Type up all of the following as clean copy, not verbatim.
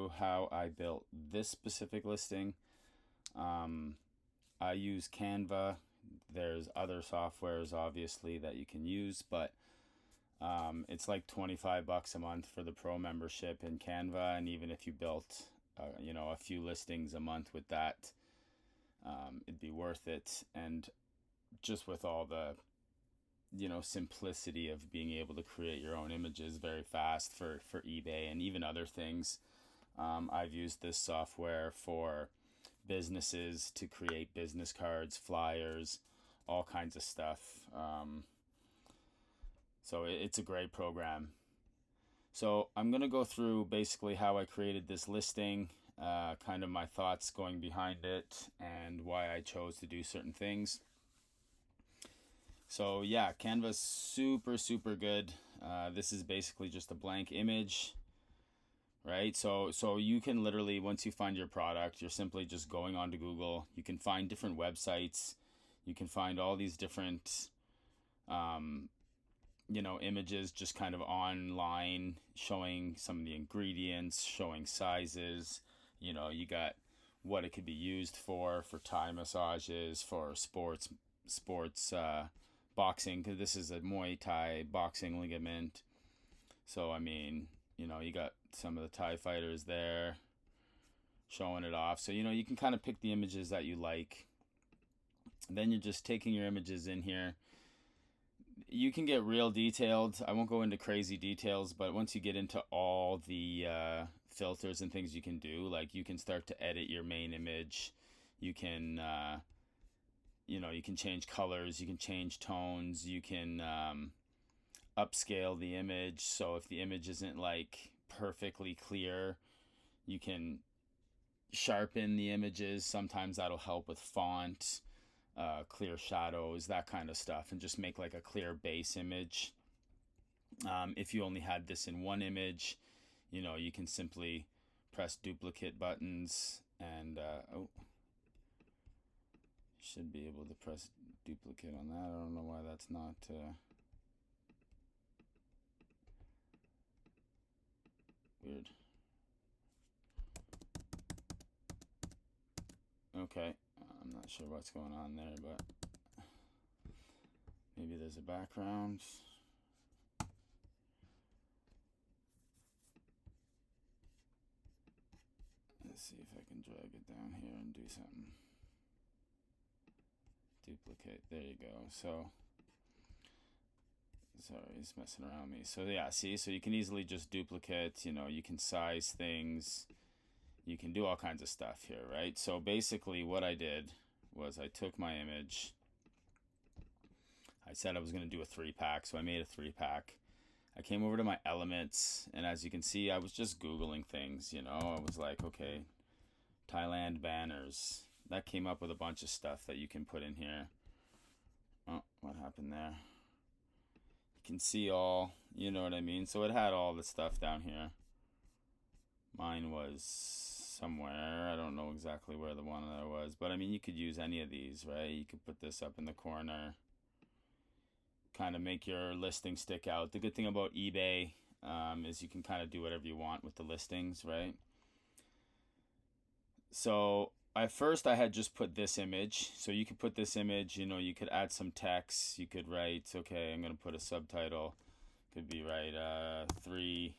through how I built this specific listing. I use Canva. There's other softwares obviously that you can use, but it's like $25 a month for the pro membership in Canva, and even if you built a few listings a month with that, it'd be worth it. And just with all the simplicity of being able to create your own images very fast for eBay and even other things. I've used this software for businesses to create business cards, flyers, all kinds of stuff. So it's a great program. So I'm going to go through basically how I created this listing, kind of my thoughts going behind it, and why I chose to do certain things. So yeah, Canva's super, super good. This is basically just a blank image, right? So you can literally, once you find your product, you're simply just going onto Google. You can find different websites. You can find all these different, images just kind of online, showing some of the ingredients, showing sizes. You got what it could be used for Thai massages, for sports, boxing, because this is a Muay Thai boxing ligament. So, I mean, you got some of the Thai fighters there showing it off. So, you can kind of pick the images that you like. Then you're just taking your images in here. You can get real detailed. I won't go into crazy details, but once you get into all the filters and things you can do, like you can start to edit your main image. You can, you can change colors, you can change tones, you can upscale the image. So if the image isn't like perfectly clear, you can sharpen the images. Sometimes that'll help with font, clear shadows, that kind of stuff, and just make like a clear base image. If you only had this in one image, you can simply press duplicate buttons and should be able to press duplicate on that. I don't know why that's not weird. Okay, I'm not sure what's going on there, but maybe there's a background. Let's see if I can drag it down here and do something. Duplicate, there you go. So sorry, it's messing around me. So yeah, see, so you can easily just duplicate, you can size things, you can do all kinds of stuff here, right? So basically what I did was I took my image. I said I was going to do a 3-pack, so I made a 3-pack. I came over to my elements, and as you can see, I was just Googling things, I was like, okay, Thailand banners. That came up with a bunch of stuff that you can put in here. Oh, what happened there? You can see all, you know what I mean? So it had all the stuff down here. Mine was somewhere. I don't know exactly where the one that was, but I mean, you could use any of these, right? You could put this up in the corner, kind of make your listing stick out. The good thing about eBay is you can kind of do whatever you want with the listings, right? So at first I had just put this image. So you could put this image, you could add some text. You could write, okay, I'm going to put a subtitle. Could be 3-pack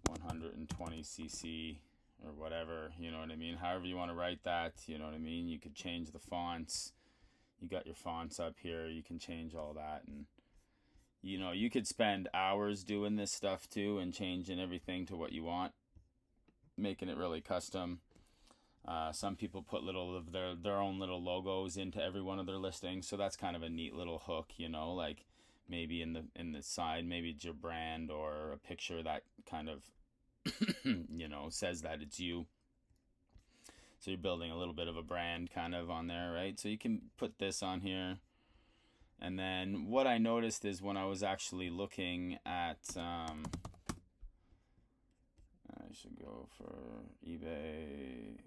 120cc or whatever, you know what I mean? However you want to write that, you know what I mean? You could change the fonts. You got your fonts up here. You can change all that. And, you could spend hours doing this stuff too and changing everything to what you want, making it really custom. Some people put little of their own little logos into every one of their listings, so that's kind of a neat little hook, like maybe in the side, maybe it's your brand or a picture that kind of says that it's you. So you're building a little bit of a brand kind of on there, right? So you can put this on here. And then what I noticed is when I was actually looking at I should go for eBay.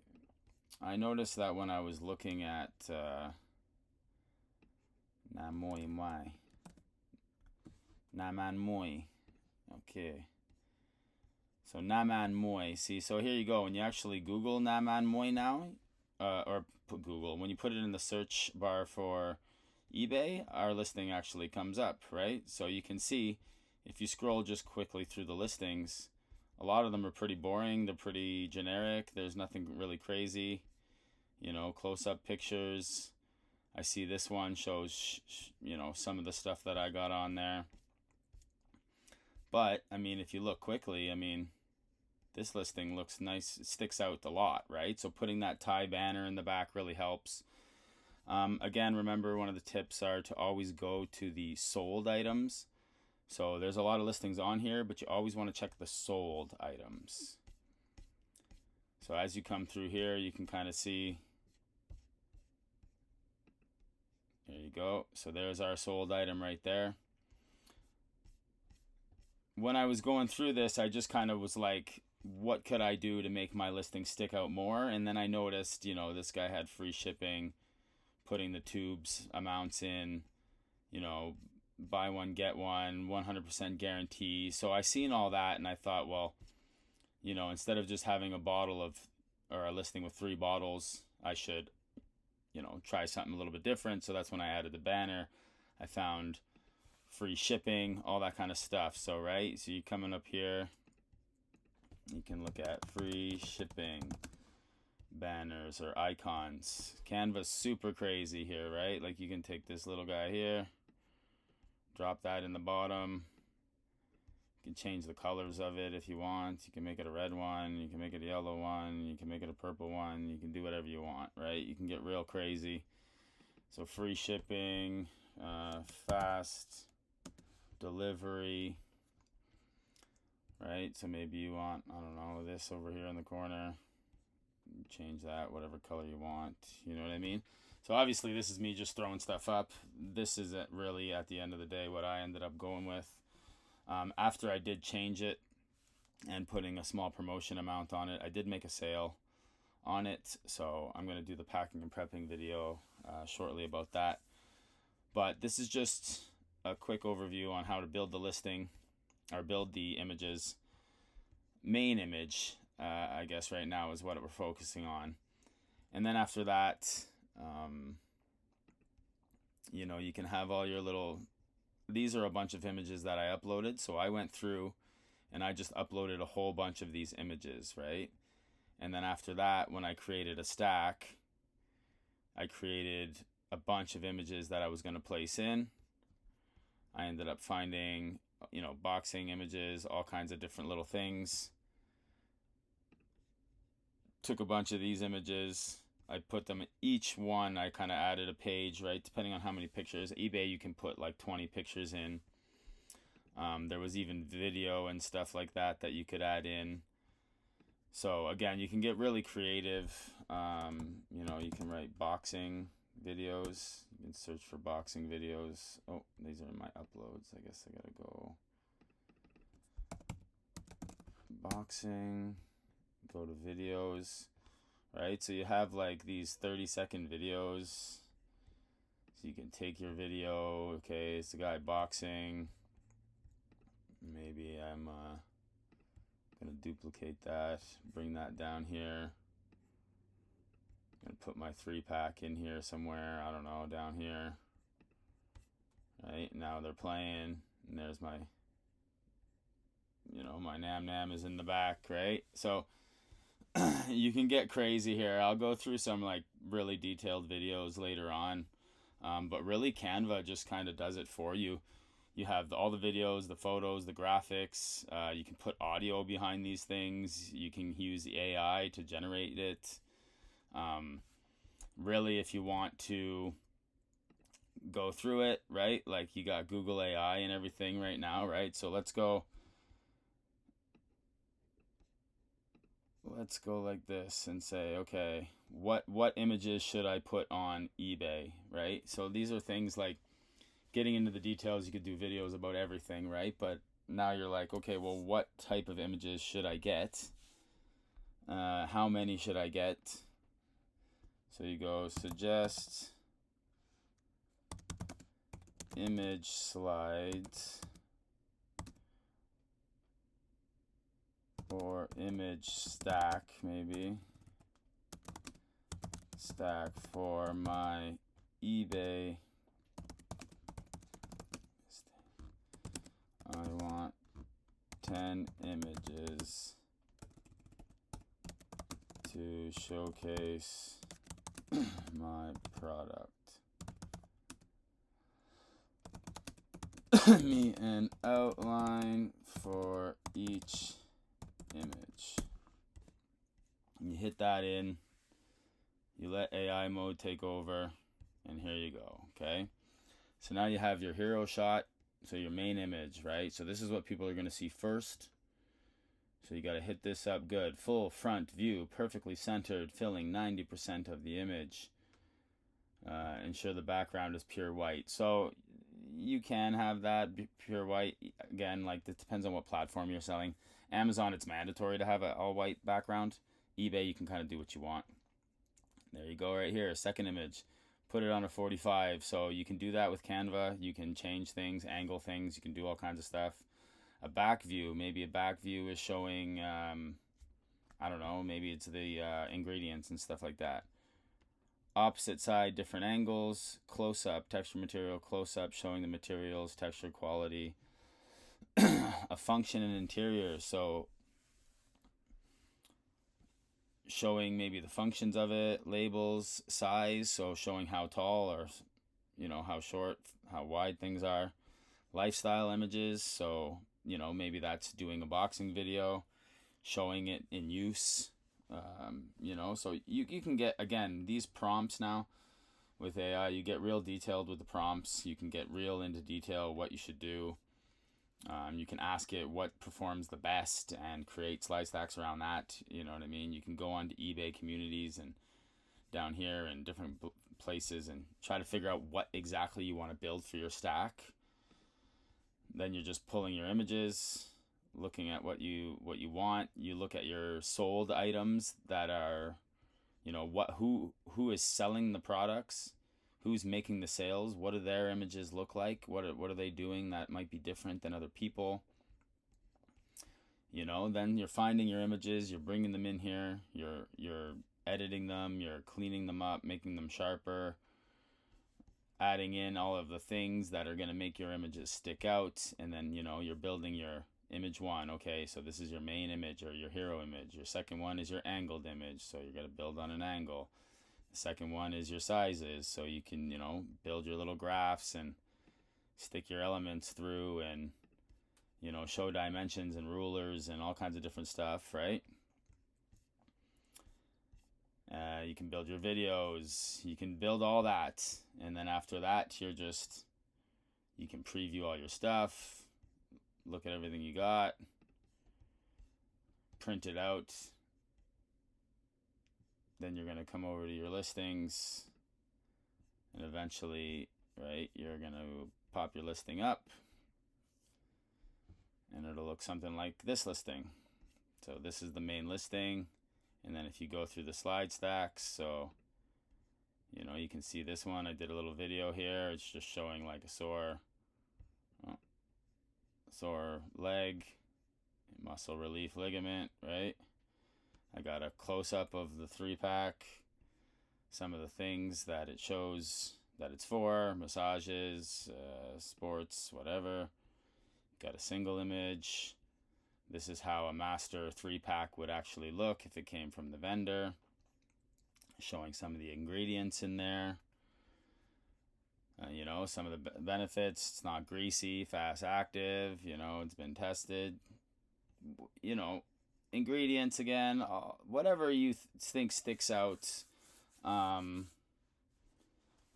I noticed that when I was looking at Naman Moi. Okay. So Naman Moy. See, so here you go. When you actually Google Naman Moy now, or put Google, when you put it in the search bar for eBay, our listing actually comes up, right? So you can see, if you scroll just quickly through the listings, a lot of them are pretty boring. They're pretty generic. There's nothing really crazy. You know, close-up pictures. I see this one shows, you know, some of the stuff that I got on there. But, I mean, if you look quickly, I mean, this listing looks nice. It sticks out a lot, right? So putting that Thai banner in the back really helps. Again, remember, one of the tips are to always go to the sold items. So there's a lot of listings on here, but you always want to check the sold items. So as you come through here, you can kind of see. There you go. So there's our sold item right there. When I was going through this, I just kind of was like, what could I do to make my listing stick out more? And then I noticed, you know, this guy had free shipping, putting the tubes amounts in, you know, buy one, get one, 100% guarantee. So I seen all that and I thought, well, you know, instead of just having a bottle of, or a listing with 3 bottles, I should, you know, try something a little bit different. So that's when I added the banner. I found free shipping, all that kind of stuff. So, right, so you're coming up here, you can look at free shipping banners or icons. Canva's super crazy here, right? Like, you can take this little guy here, drop that in the bottom. You can change the colors of it if you want. You can make it a red one, you can make it a yellow one, you can make it a purple one, you can do whatever you want, right? You can get real crazy. So free shipping, fast delivery, right? So maybe you want, I don't know, this over here in the corner. Change that whatever color you want, you know what I mean? So obviously this is me just throwing stuff up. This isn't really, at the end of the day, what I ended up going with. After I did change it and putting a small promotion amount on it, I did make a sale on it. So I'm going to do the packing and prepping video shortly about that. But this is just a quick overview on how to build the listing, or build the images. Main image, I guess right now is what we're focusing on. And then after that, you know, you can have all your little, these are a bunch of images that I uploaded. So I went through and I just uploaded a whole bunch of these images, right? And then after that, when I created a stack, I created a bunch of images that I was going to place in. I ended up finding, you know, boxing images, all kinds of different little things. Took a bunch of these images, I put them, each one I kind of added a page, right? Depending on how many pictures. eBay, you can put like 20 pictures in. There was even video and stuff like that that you could add in. So again, you can get really creative. You know, you can write boxing videos. You can search for boxing videos. Oh, these are my uploads. I guess I gotta go boxing, go to videos, right? So you have like these 30-second videos. So you can take your video. Okay, it's the guy boxing. Maybe I'm gonna duplicate that, bring that down here. I'm gonna put my 3-pack in here somewhere, I don't know, down here. Right, now they're playing, and there's my, you know, my Nam Nam is in the back, right? So you can get crazy here. I'll go through some like really detailed videos later on, but really Canva just kind of does it for you. You have all the videos, the photos, the graphics. You can put audio behind these things. You can use the AI to generate it. Really, if you want to go through it, right? Like you got Google AI and everything right now, right? So let's go like this and say, okay, what images should I put on eBay, right? So these are things like, getting into the details, you could do videos about everything, right? But now you're like, okay, well, what type of images should I get? How many should I get? So you go suggest image slides or image stack, maybe stack for my eBay. I want 10 images to showcase my product. Me an outline for each image. You hit that in, you let AI mode take over, and here you go. Okay, so now you have your hero shot, so your main image, right? So this is what people are going to see first. So you got to hit this up good. Full front view, perfectly centered, filling 90% of the image. Ensure the background is pure white. So you can have that pure white. Again, like, it depends on what platform you're selling. Amazon, it's mandatory to have an all white background. eBay, you can kind of do what you want. There you go, right here. Second image. Put it on a 45. So you can do that with Canva. You can change things, angle things. You can do all kinds of stuff. A back view. Maybe a back view is showing, I don't know, maybe it's the ingredients and stuff like that. Opposite side, different angles. Close up, texture material, close up, showing the materials, texture quality. A function in interior. So showing maybe the functions of it, labels, size, so showing how tall or, you know, how short, how wide things are. Lifestyle images, so, you know, maybe that's doing a boxing video, showing it in use. You know, so you can get, again, these prompts now with AI, you get real detailed with the prompts. You can get real into detail what you should do. You can ask it what performs the best and create slide stacks around that. You know what I mean? You can go on to eBay communities and down here and different places and try to figure out what exactly you want to build for your stack. Then you're just pulling your images, looking at what you want. You look at your sold items that are, you know, who is selling the products. Who's making the sales? What do their images look like? What are they doing that might be different than other people? You know, then you're finding your images, you're bringing them in here, you're editing them, you're cleaning them up, making them sharper, adding in all of the things that are going to make your images stick out, and then, you know, you're building your image one. Okay, so this is your main image or your hero image. Your second one is your angled image, so you're going to build on an angle. The second one is your sizes, so you can, you know, build your little graphs and stick your elements through and, you know, show dimensions and rulers and all kinds of different stuff, right? You can build your videos, you can build all that, and then after that you can preview all your stuff, look at everything you got, print it out. Then you're going to come over to your listings, and eventually, right, you're going to pop your listing up, and it'll look something like this listing. So this is the main listing, and then if you go through the slide stacks, so, you know, you can see this one. I did a little video here. It's just showing like a sore leg, muscle relief ligament, right? I got a close-up of the 3-pack, some of the things that it shows that it's for, massages, sports, whatever. Got a single image. This is how a master 3-pack would actually look if it came from the vendor. Showing some of the ingredients in there. You know, some of the benefits. It's not greasy, fast active, you know, it's been tested. You know, ingredients again, whatever you think sticks out,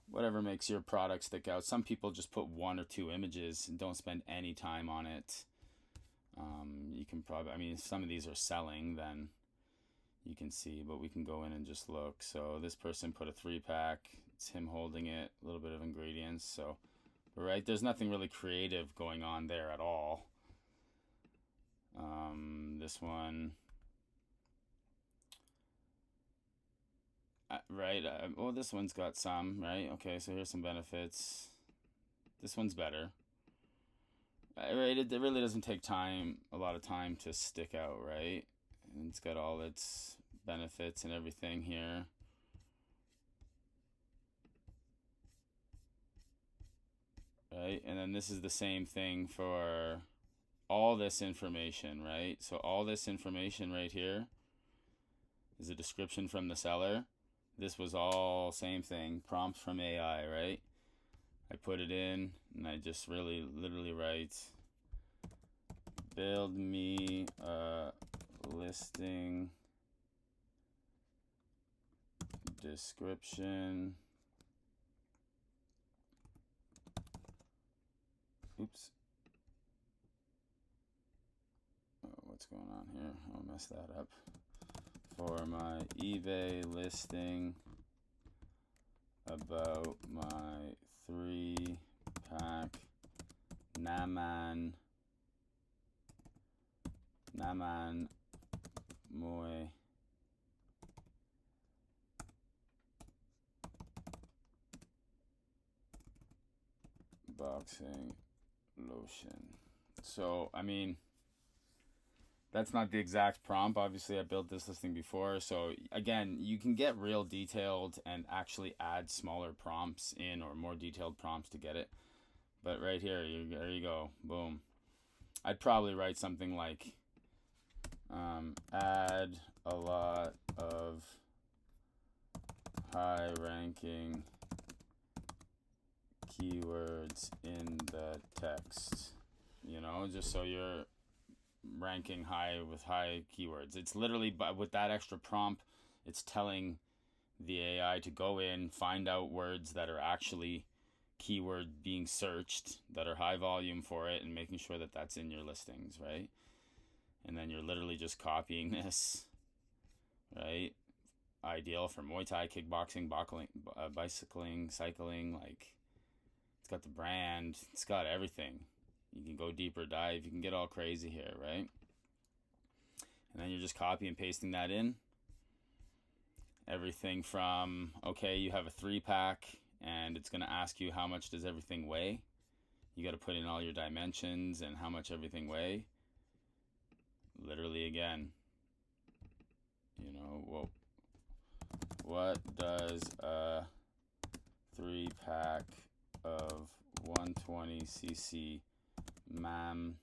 whatever makes your product stick out. Some people just put 1 or 2 images and don't spend any time on it. You can probably, I mean, if some of these are selling, then you can see, but we can go in and just look. So this person put a 3-pack, it's him holding it, a little bit of ingredients. So, right, there's nothing really creative going on there at all. This one, right, well, this one's got some, right? Okay, so here's some benefits. This one's better. Right, it really doesn't take a lot of time to stick out, right? And it's got all its benefits and everything here. Right, and then this is the same thing for all this information, right? So all this information right here is a description from the seller. This was all same thing, prompt from AI, right? I put it in and I just literally write, build me a listing description. Oops. Oh, what's going on here? I'll mess that up. For my eBay listing about my 3-pack Naman Moy boxing lotion. So, I mean, that's not the exact prompt. Obviously, I built this listing before. So, again, you can get real detailed and actually add smaller prompts in or more detailed prompts to get it. But right here, there you go. Boom. I'd probably write something like, add a lot of high-ranking keywords in the text. You know, just so you're ranking high with high keywords. It's literally, with that extra prompt, it's telling the AI to go in, find out words that are actually keyword being searched, that are high volume for it, and making sure that that's in your listings, right? And then you're literally just copying this, right? Ideal for Muay Thai, kickboxing, bicycling, cycling. Like, it's got the brand, it's got everything. You can go deeper dive, you can get all crazy here, right? And then you're just copy and pasting that in. Everything from, okay, you have a 3-pack and it's going to ask you how much does everything weigh. You got to put in all your dimensions and how much everything weigh. Literally, again, you know, well, what does a 3-pack of 120cc Man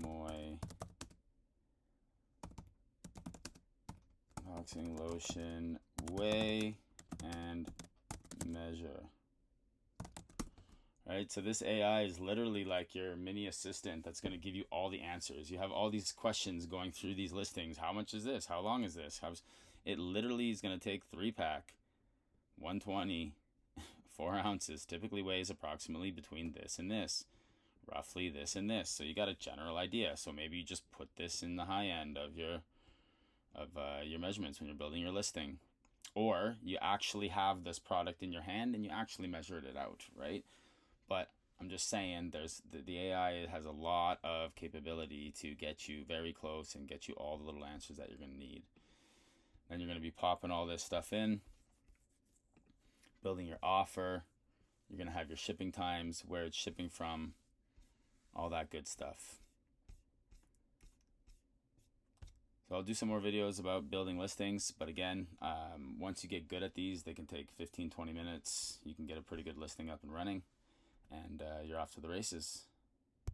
Moy boxing lotion weigh and measure? Right, so this AI is literally like your mini assistant that's going to give you all the answers. You have all these questions going through these listings. How much is this? How long is this? It literally is going to take 3-pack, 120, 4 ounces, typically weighs approximately between this and this, roughly this and this. So you got a general idea. So maybe you just put this in the high end of your measurements when you're building your listing. Or you actually have this product in your hand and you actually measured it out, right? But I'm just saying, the AI has a lot of capability to get you very close and get you all the little answers that you're going to need. Then you're going to be popping all this stuff in, building your offer. You're going to have your shipping times, where it's shipping from, all that good stuff. So I'll do some more videos about building listings. But again, once you get good at these, they can take 15-20 minutes. You can get a pretty good listing up and running. And you're off to the races.